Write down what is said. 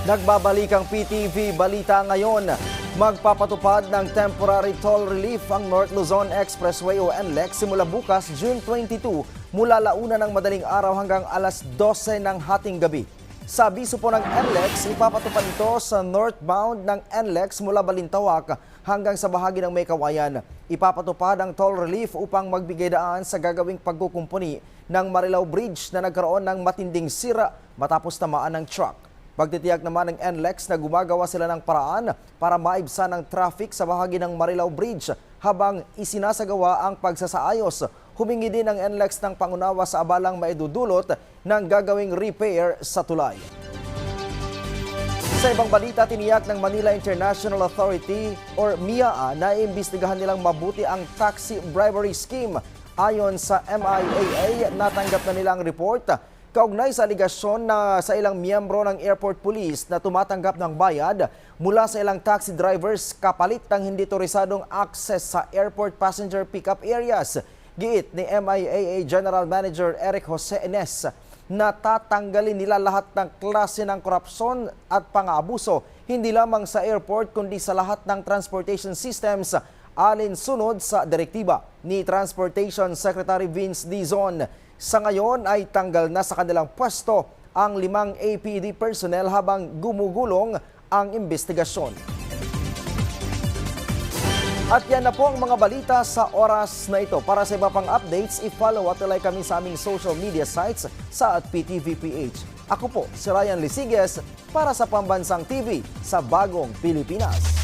Nagbabalik ang PTV Balita ngayon. Magpapatupad ng temporary toll relief ang North Luzon Expressway o NLEX simula bukas, June 22, mula launa ng madaling araw hanggang alas 12 ng hating gabi. Sa abiso po ng NLEX, ipapatupad ito sa northbound ng NLEX mula Balintawak hanggang sa bahagi ng May Kawayan. Ipapatupad ang toll relief upang magbigay daan sa gagawing pagkukumpuni ng Marilao Bridge na nagkaroon ng matinding sira matapos tamaan ng truck. Pagtitiyak naman ng NLEX na gumagawa sila ng paraan para maibsan ang traffic sa bahagi ng Marilao Bridge habang isinasagawa ang pagsasaayos. Humingi din ang NLEX ng pangunawa sa abalang maidudulot ng gagawing repair sa tulay. Sa ibang balita, tiniyak ng Manila International Authority or MIAA na iimbestigahan nilang mabuti ang taxi bribery scheme. Ayon sa MIAA, natanggap na nila ang report kaugnay sa aligasyon na sa ilang miyembro ng airport police na tumatanggap ng bayad mula sa ilang taxi drivers kapalit ng hindi torisadong access sa airport passenger pickup areas. Giit ni MIAA General Manager Eric Jose Enes na tatanggalin nila lahat ng klase ng korupsyon at pang-aabuso, hindi lamang sa airport kundi sa lahat ng transportation systems, alinsunod sa direktiba ni Transportation Secretary Vince Dizon. Sa ngayon ay tanggal na sa kanilang pwesto ang 5 APD personnel habang gumugulong ang investigasyon. At yan na po ang mga balita sa oras na ito. Para sa iba pang updates, i-follow at like kami sa aming social media sites sa @PTVPH. Ako po si Ryan Lisiges para sa Pambansang TV sa Bagong Pilipinas.